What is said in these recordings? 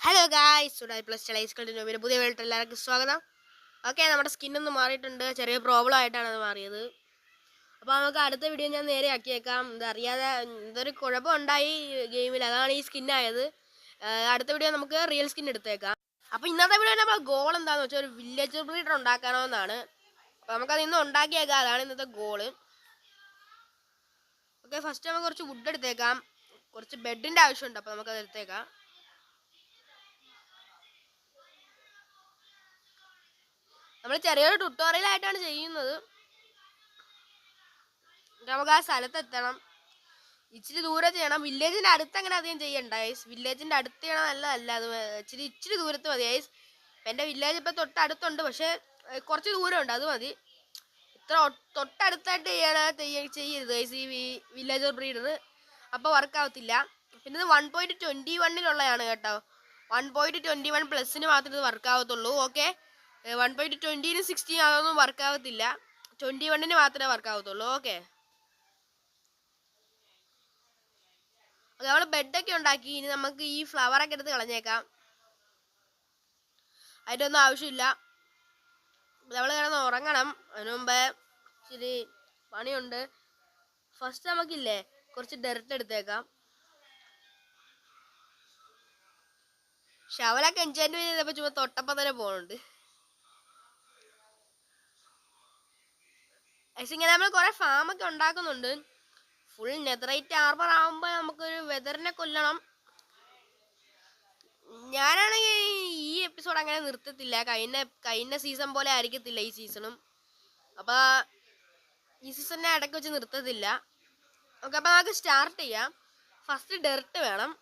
Hello guys, സുഡായി plus styles continue പുതിയ വീട്ടിൽ എല്ലാവർക്കും സ്വാഗതം. ഓക്കെ, നമ്മുടെ സ്കിന്നൊന്ന് മാറിയിട്ടുണ്ട്. ചെറിയ പ്രോബ്ലം ആയിട്ടാണ് അത് മാറിയത്. അപ്പോൾ നമുക്ക് അടുത്ത വീഡിയോ ഞാൻ നേരെ ആക്കിയേക്കാം. ഇതറിയാതെ എന്തൊരു കുഴപ്പം ഉണ്ടായി ഗെയിമിൽ, അതാണ് ഈ സ്കിന്നായത്. അടുത്ത വീഡിയോ നമുക്ക് റിയൽ സ്കിൻ എടുത്തേക്കാം. അപ്പോൾ ഇന്നത്തെ വീഡിയോ നമ്മൾ ഗോൾ എന്താണെന്ന് വെച്ചാൽ ഒരു വില്ലേജ് ബ്രീഡർ ഉണ്ടാക്കാനോന്നാണ്. അപ്പോൾ നമുക്കത് ഇന്ന് ഉണ്ടാക്കിയേക്കാം, അതാണ് ഇന്നത്തെ ഗോള്. ഓക്കെ, ഫസ്റ്റ് നമുക്ക് കുറച്ച് വുഡ് എടുത്തേക്കാം. കുറച്ച് ബെഡിൻ്റെ ആവശ്യമുണ്ട്, അപ്പോൾ നമുക്കത് എടുത്തേക്കാം. നമ്മൾ ചെറിയൊരു ട്യൂട്ടോറിയലായിട്ടാണ് ചെയ്യുന്നത്. നമുക്ക് ആ സ്ഥലത്ത് എത്തണം, ഇച്ചിരി ദൂരെ ചെയ്യണം. വില്ലേജിൻ്റെ അടുത്ത് അങ്ങനെ അധികം ചെയ്യണ്ട ഗൈസ്. വില്ലേജിൻ്റെ അടുത്ത് ചെയ്യണം നല്ലതല്ല, അത് ഇച്ചിരി ദൂരത്ത് മതി ഗൈസ്. എൻ്റെ വില്ലേജ് ഇപ്പോൾ തൊട്ടടുത്തുണ്ട്, പക്ഷേ കുറച്ച് ദൂരമുണ്ട്, അത് മതി. ഇത്ര തൊട്ടടുത്തായിട്ട് ചെയ്യരുത് ഗൈസ് ഈ വില്ലേജർ ബ്രീഡർ, അപ്പോൾ വർക്കാവത്തില്ല. പിന്നെ ഇത് 1.21 കേട്ടോ. 1.21 പ്ലസിന് മാത്രമേ ഇത് വർക്കാവത്തുള്ളൂ. ഓക്കെ, 1.20 60 അതൊന്നും വർക്കാവത്തില്ല. 21 മാത്രമേ വർക്കാവത്തുള്ളൂ. ഓക്കെ, നമ്മൾ ബെഡൊക്കെ ഉണ്ടാക്കി. ഇനി നമുക്ക് ഈ ഫ്ലവറൊക്കെ എടുത്ത് കളഞ്ഞേക്കാം, അതിൻ്റെ ഒന്നും ആവശ്യമില്ല. നമ്മൾ കിടന്ന് ഉറങ്ങണം, അതിന് മുമ്പേ ഇച്ചിരി പണിയുണ്ട്. ഫസ്റ്റ് നമുക്കില്ലേ കുറച്ച് ഡെർട്ട് എടുത്തേക്കാം. ഷവലൊക്കെ എൻജോയ്മെന്റ് ചെയ്തപ്പോൾ ചുമ്മാ തൊട്ടപ്പം തന്നെ പോകുന്നുണ്ട്. ഇങ്ങനെ നമ്മൾ കുറേ ഫാമൊക്കെ ഉണ്ടാക്കുന്നുണ്ട്. ഫുൾ നെതറൈറ്റ് ആർമർ ആകുമ്പോൾ നമുക്കൊരു വെതറിനെ കൊല്ലണം. ഞാനാണെങ്കിൽ ഈ എപ്പിസോഡ് അങ്ങനെ നിർത്തത്തില്ല, കഴിഞ്ഞ സീസൺ പോലെ ആയിരിക്കത്തില്ല ഈ സീസണും. അപ്പോൾ ഈ സീസണിനെ ഇടയ്ക്ക് വെച്ച് നിർത്തത്തില്ല. ഓക്കെ, അപ്പോൾ നമുക്ക് സ്റ്റാർട്ട് ചെയ്യാം. ഫസ്റ്റ് ഡെർട്ട് വേണം.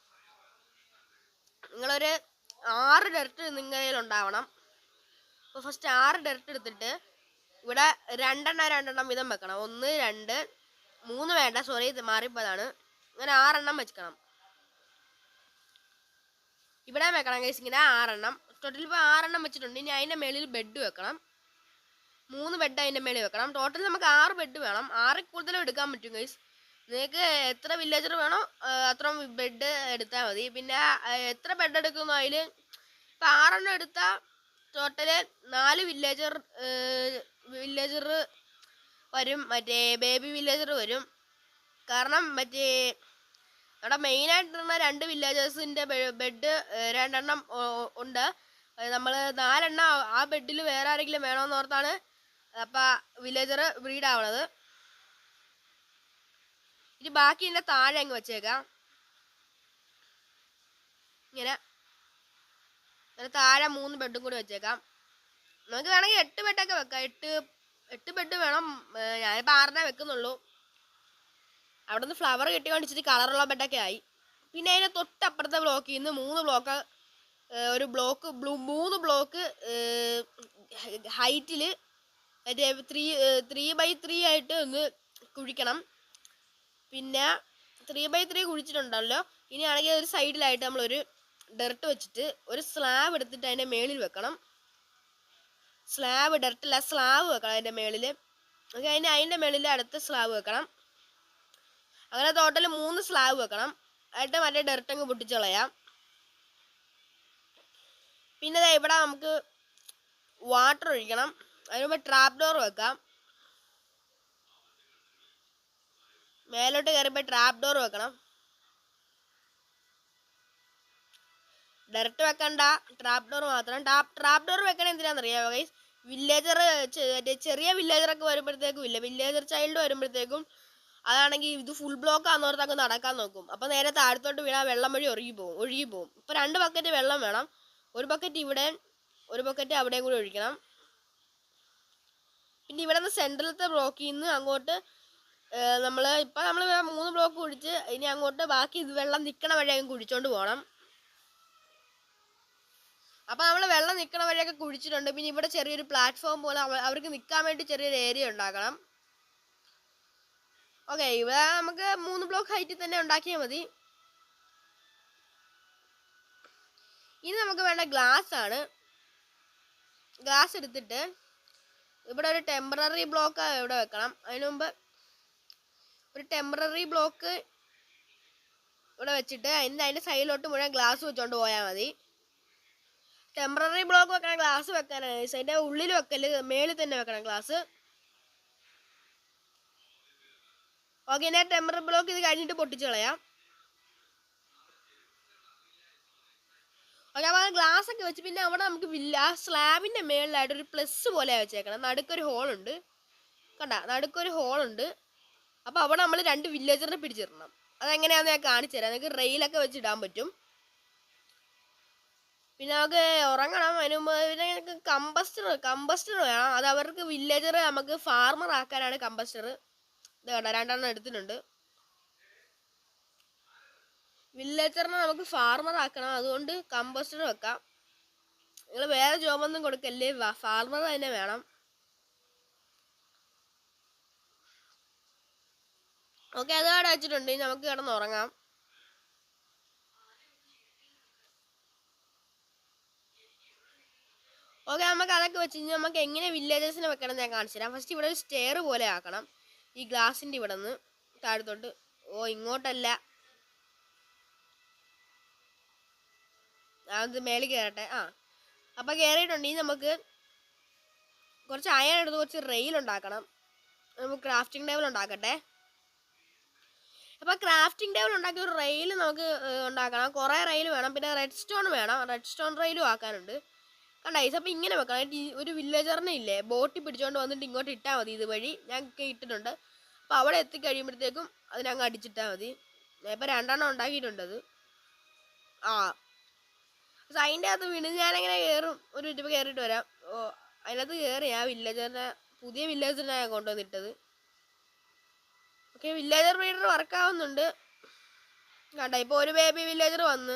നിങ്ങളൊരു 6 ഡെർട്ട് നിങ്ങളുടെ കയ്യിൽ ഉണ്ടാവണം. അപ്പോൾ ഫസ്റ്റ് 6 ഡെർട്ട് എടുത്തിട്ട് ഇവിടെ രണ്ടെണ്ണം വീതം വെക്കണം. 1 2 3 വേണ്ട, സോറി മാറിപ്പോയതാണ്. അങ്ങനെ 6 എണ്ണം വെക്കണം. ഇവിടെ വെക്കണം ഗൈസ്, ഇങ്ങനെ 6 എണ്ണം. ടോട്ടൽ ഇപ്പോൾ 6 എണ്ണം വെച്ചിട്ടുണ്ട്. ഇനി അതിൻ്റെ മേളിൽ ബെഡ് വെക്കണം. 3 ബെഡ് അതിൻ്റെ മേളിൽ വെക്കണം. ടോട്ടൽ നമുക്ക് 6 ബെഡ് വേണം. 6 കൂടുതലും എടുക്കാൻ പറ്റും ഗൈസ്. നിങ്ങൾക്ക് എത്ര വില്ലേജർ വേണോ അത്ര ബെഡ് എടുത്താൽ മതി. പിന്നെ എത്ര ബെഡ് എടുക്കുന്നു അതിൽ ഇപ്പം 6 എണ്ണം എടുത്താൽ ടോട്ടല് 4 വില്ലേജർ വരും. മറ്റേ ബേബി വില്ലേജർ വരും. കാരണം മറ്റേ നമ്മുടെ മെയിനായിട്ടുള്ള 2 വില്ലേജേഴ്സിൻ്റെ ബെഡ് 2 എണ്ണം ഉണ്ട്. നമ്മൾ 4 എണ്ണം ആ ബെഡിൽ വേറെ ആരെങ്കിലും വേണമെന്ന് ഓർത്താണ് അപ്പം വില്ലേജർ ബ്രീഡ് ആവണത്. ഇനി ബാക്കി ഇതിൻ്റെ താഴെ അങ്ങ് വെച്ചേക്കാം. ഇങ്ങനെ താഴെ 3 ബെഡും കൂടി വെച്ചേക്കാം. നമുക്ക് വേണമെങ്കിൽ 8 ബെഡൊക്കെ വെക്കാം. 8 ബെഡ് വേണം. ഞാനിപ്പോൾ 6 വെക്കുന്നുള്ളൂ. അവിടെ നിന്ന് ഫ്ലവർ കെട്ടിക്കൊണ്ടിച്ചിട്ട് കളറുള്ള ബെഡൊക്കെ ആയി. പിന്നെ അതിൻ്റെ തൊട്ടപ്പുറത്തെ ബ്ലോക്കിൽ നിന്ന് 3 ബ്ലോക്ക് 3 ബ്ലോക്ക് ഹൈറ്റിൽ മറ്റേ 3x3 ആയിട്ട് ഒന്ന് കുഴിക്കണം. പിന്നെ 3x3 കുഴിച്ചിട്ടുണ്ടല്ലോ. ഇനിയാണെങ്കിൽ ഒരു സൈഡിലായിട്ട് നമ്മളൊരു ഡെർട്ട് വെച്ചിട്ട് ഒരു സ്ലാബ് എടുത്തിട്ട് അതിൻ്റെ മേളിൽ വെക്കണം. ഡെർട്ടില്ല, സ്ലാബ് വെക്കണം അതിൻ്റെ മേളിൽ. ഓക്കെ, അതിൻ്റെ മേളിൽ അടുത്ത സ്ലാബ് വെക്കണം. അങ്ങനെ ടോട്ടൽ 3 സ്ലാബ് വെക്കണം. ആയിട്ട് മറ്റേ ഡെർട്ടങ്ങ് പൊട്ടിച്ച് കളയാം. പിന്നെ ഇവിടെ നമുക്ക് വാട്ടർ ഒഴിക്കണം. അതിന് മുമ്പ് ട്രാപ്പ് ഡോർ വെക്കാം. മേലോട്ട് കയറിയപ്പോൾ ട്രാപ്പ് ഡോർ വെക്കണം. ഡയറക്റ്റ് വെക്കണ്ട, ട്രാപ്പ് ഡോർ മാത്രം. ട്രാപ്പ് ഡോർ വെക്കണേ എന്തിനാണെന്നറിയാമോ ഗൈസ്? വില്ലേജർ ചെറിയ വില്ലേജറൊക്കെ വരുമ്പോഴത്തേക്കും വില്ലേജർ ചൈൽഡ് വരുമ്പോഴത്തേക്കും അതാണെങ്കിൽ ഇത് ഫുൾ ബ്ലോക്ക് ആണെന്നോർത്തൊക്കെ നടക്കാൻ നോക്കും. അപ്പോൾ നേരെ താഴത്തോട്ട് വീണാൽ വെള്ളം വഴി ഒഴുകി പോകും. ഇപ്പോൾ 2 ബക്കറ്റ് വെള്ളം വേണം. ഒരു ബക്കറ്റ് ഇവിടെ, ഒരു ബക്കറ്റ് അവിടെയും കൂടി ഒഴിക്കണം. പിന്നെ ഇവിടെ നിന്ന് സെൻട്രലത്തെ ബ്ലോക്കിൽ നിന്ന് അങ്ങോട്ട് നമ്മൾ 3 ബ്ലോക്ക് കുഴിച്ച് ഇനി അങ്ങോട്ട് ബാക്കി ഇത് വെള്ളം നിൽക്കണ വഴി അങ്ങ് കുഴിച്ചോണ്ട് പോകണം. അപ്പോൾ നമ്മൾ വെള്ളം നിൽക്കണ വഴിയൊക്കെ കുഴിച്ചിട്ടുണ്ട്. പിന്നെ ഇവിടെ ചെറിയൊരു പ്ലാറ്റ്ഫോം പോലെ അവർക്ക് നിൽക്കാൻ വേണ്ടി ചെറിയൊരു ഏരിയ ഉണ്ടാക്കണം. ഓക്കെ, ഇവിടെ നമുക്ക് 3 ബ്ലോക്ക് ഹൈറ്റിൽ തന്നെ ഉണ്ടാക്കിയാൽ മതി. ഇനി നമുക്ക് വേണ്ട ഗ്ലാസ് ആണ്. ഗ്ലാസ് എടുത്തിട്ട് ഇവിടെ ഒരു ടെമ്പററി ബ്ലോക്ക് ഇവിടെ വെക്കണം. അതിന് മുമ്പ് ഒരു ടെമ്പററി ബ്ലോക്ക് ഇവിടെ വെച്ചിട്ട് അതിൻ്റെ സൈഡിലോട്ട് മുഴുവൻ ഗ്ലാസ് വെച്ചുകൊണ്ട് പോയാൽ മതി. ടെമ്പററി ബ്ലോക്ക് വെക്കണം, ഗ്ലാസ് വെക്കാനാണ് ഗൈസ്. അതിൻ്റെ ഉള്ളിൽ വെക്കല്, മേളിൽ തന്നെ വെക്കണം ഗ്ലാസ്. ഓക്കെ, ഞാൻ ടെമ്പററി ബ്ലോക്ക് ഇത് കഴിഞ്ഞിട്ട് പൊട്ടിച്ച് കളയാം. ഓക്കെ, അപ്പോൾ ഗ്ലാസ് ഒക്കെ വെച്ച് പിന്നെ അവിടെ നമുക്ക് ആ സ്ലാബിൻ്റെ മേളിലായിട്ട് ഒരു പ്ലസ് പോലെ വെച്ചേക്കണം. നടുക്കൊരു ഹോളുണ്ട്, കണ്ട നടുക്കൊരു ഹോളുണ്ട്. അപ്പോൾ അവിടെ നമ്മൾ 2 വില്ലേജറിനെ പിടിച്ചിടണം. അതെങ്ങനെയാണെന്ന് ഞാൻ കാണിച്ചു തരാം. നിങ്ങൾക്ക് റെയിലൊക്കെ വെച്ച് ഇടാൻ പറ്റും. പിന്നെ നമുക്ക് ഉറങ്ങണം. അതിന് മുമ്പ് പിന്നെ ഞങ്ങൾക്ക് കമ്പസ്റ്റർ വേണം. അത് അവർക്ക് വില്ലേജർ നമുക്ക് ഫാർമർ ആക്കാനാണ് കമ്പസ്റ്റർ. ഇത് കേട്ടോ 2 എടുത്തിട്ടുണ്ട്. വില്ലേജറിനെ നമുക്ക് ഫാർമർ ആക്കണം, അതുകൊണ്ട് കമ്പസ്റ്റർ വെക്കാം. നിങ്ങൾ വേറെ ജോബൊന്നും കൊടുക്കല്ലേ, ഫാർമർ തന്നെ വേണം. ഓക്കെ, അത് അവിടെ വെച്ചിട്ടുണ്ട്. നമുക്ക് കിടന്ന് ഉറങ്ങാം. ഓക്കെ, നമുക്ക് അതൊക്കെ വെച്ച് കഴിഞ്ഞാൽ നമുക്ക് എങ്ങനെ വില്ലേജേഴ്സിനെ വെക്കണം ഞാൻ കാണിച്ചു തരാം. ഫസ്റ്റ് ഇവിടെ ഒരു സ്റ്റെയർ പോലെ ആക്കണം. ഈ ഗ്ലാസിൻ്റെ ഇവിടെ നിന്ന് താഴത്തോട്ട്. ഇങ്ങോട്ടല്ല, അത് മേളിൽ കയറട്ടെ. അപ്പം കയറിയിട്ടുണ്ടെങ്കിൽ നമുക്ക് കുറച്ച് അയൺ എടുത്ത് കുറച്ച് റെയിൽ ഉണ്ടാക്കണം. നമുക്ക് ക്രാഫ്റ്റിംഗ് ടേബിൾ ഉണ്ടാക്കട്ടെ. അപ്പോൾ ക്രാഫ്റ്റിംഗ് ടേബിൾ ഉണ്ടാക്കി ഒരു റെയിൽ നമുക്ക് ഉണ്ടാക്കണം. കുറേ റെയിൽ വേണം. പിന്നെ റെഡ് സ്റ്റോൺ വേണം. റെഡ് സ്റ്റോൺ റെയിലും ആക്കാനുണ്ട്. കണ്ടൈസ്. അപ്പോൾ ഇങ്ങനെ വെക്കണം. ഒരു വില്ലേജറിനെ ഇല്ലേ ബോട്ടിൽ പിടിച്ചുകൊണ്ട് വന്നിട്ട് ഇങ്ങോട്ട് ഇട്ടാൽ മതി. ഇതുവഴി ഞങ്ങൾക്ക് ഇട്ടിട്ടുണ്ട്. അപ്പോൾ അവിടെ എത്തിക്കഴിയുമ്പോഴത്തേക്കും അതിനങ്ങ് അടിച്ചിട്ടാൽ മതി. ഞാൻ ഇപ്പോൾ 2 ഉണ്ടാക്കിയിട്ടുണ്ട്. അത് പക്ഷെ അതിൻ്റെ അകത്ത് വീണ് ഞാനെങ്ങനെ കയറും. ഒരു മിനിറ്റ് കയറിയിട്ട് വരാം. അതിനകത്ത് കയറി ആ വില്ലേജറിനെ, പുതിയ വില്ലേജറിനെ കൊണ്ടുവന്നിട്ടത്. ഓക്കെ, വില്ലേജർ റീഡർ വർക്കാവുന്നുണ്ട്. കണ്ട ഇപ്പോൾ ഒരു ബേബി വില്ലേജർ വന്ന്.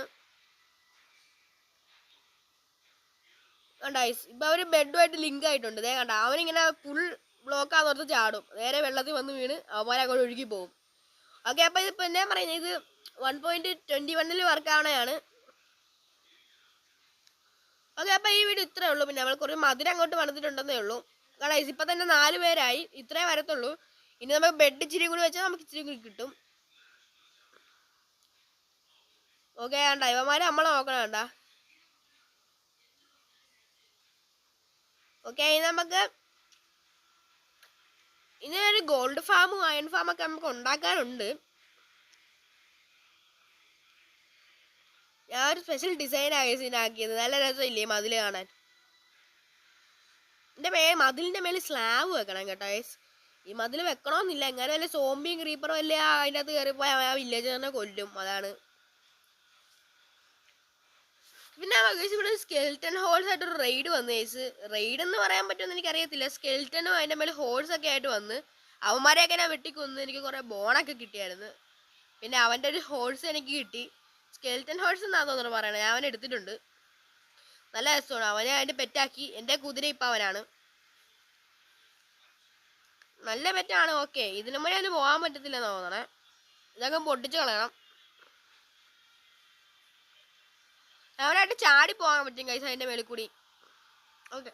കണ്ടൈസ്. ഇപ്പോൾ അവർ ബെഡുമായിട്ട് ലിങ്ക് ആയിട്ടുണ്ട്. ദേ കണ്ട, അവനിങ്ങനെ ഫുൾ ബ്ലോക്കാന്ന് ഓർത്ത് ചാടും. നേരെ വെള്ളത്തിൽ വന്ന് വീണ് അവന്മാരെ അങ്ങോട്ട് ഒഴുകി പോകും. ഓക്കെ, അപ്പോൾ ഇതിപ്പോൾ എന്നാ പറയുന്നത്, ഇത് 1.21 വർക്കാവണതാണ്. ഓക്കെ, അപ്പോൾ ഈ വീഡിയോ ഇത്രേ ഉള്ളൂ. പിന്നെ നമ്മൾ കുറേ മധുരം അങ്ങോട്ട് വന്നിട്ടുണ്ടെന്നേ ഉള്ളൂ. കാരണം ഇപ്പം തന്നെ 4 പേരായി. ഇത്രേ വരത്തുള്ളൂ. ഇനി നമുക്ക് ബെഡ് ഇച്ചിരി കൂടി വെച്ചാൽ നമുക്ക് ഇച്ചിരി കൂടി കിട്ടും. ഓക്കെ, വേണ്ട ഇവന്മാരെ നമ്മളെ നോക്കണം. വേണ്ട. ഓക്കെ, നമുക്ക് ഇനി ഒരു ഗോൾഡ് ഫാമും അയൺ ഫാമൊക്കെ നമുക്ക് ഉണ്ടാക്കാനുണ്ട്. ഞാൻ ഒരു സ്പെഷ്യൽ ഡിസൈൻ ആക്കിയത്. നല്ല രസമില്ലേ മതിൽ കാണാൻ? എൻ്റെ മതിലിൻ്റെ മേലെ സ്ലാബ് വെക്കണം കേട്ടോ. ഈ മതിൽ വെക്കണമെന്നില്ല. എങ്ങനെ വല്ല സോംബിയും ക്രീപ്പറും അല്ലേ അതിൻ്റെ അകത്ത് കയറിപ്പോയി ആ വില്ലേജറിനെ കൊല്ലും. അതാണ്. പിന്നെ ഇവിടെ സ്കെൽറ്റൻ ഹോൾസ് ആയിട്ടൊരു റെയ്ഡ് വന്നു. റെയ്ഡ് എന്ന് പറയാൻ പറ്റുമെന്ന് എനിക്കറിയത്തില്ല. സ്കെൽറ്റനും അതിൻ്റെ മേലെ ഹോൾസ് ഒക്കെ ആയിട്ട് വന്ന് അവന്മാരെയൊക്കെ ഞാൻ വെട്ടിക്കൊന്ന്. എനിക്ക് കുറേ ബോണൊക്കെ കിട്ടിയായിരുന്നു. പിന്നെ അവൻ്റെ ഒരു ഹോൾസ് എനിക്ക് കിട്ടി. സ്കെൽറ്റൻ ഹോൾസ് എന്നാണ് തോന്നുന്നു പറയണത്. ഞാൻ അവനെ എടുത്തിട്ടുണ്ട്. നല്ല രസമാണ്. അവനെ അതിൻ്റെ പെറ്റാക്കി. എൻ്റെ കുതിര ഇപ്പം അവനാണ്. നല്ല പെറ്റാണ്. ഓക്കെ, ഇതിനു മുന്നേ അതിന് പോകാൻ പറ്റത്തില്ലെന്ന് തോന്നണേ. ഇതൊക്കെ പൊട്ടിച്ച് കളയണം. അവനായിട്ട് ചാടി പോകാൻ പറ്റും കൈസ് അതിൻ്റെ മേളിൽ കൂടി. ഓക്കെ.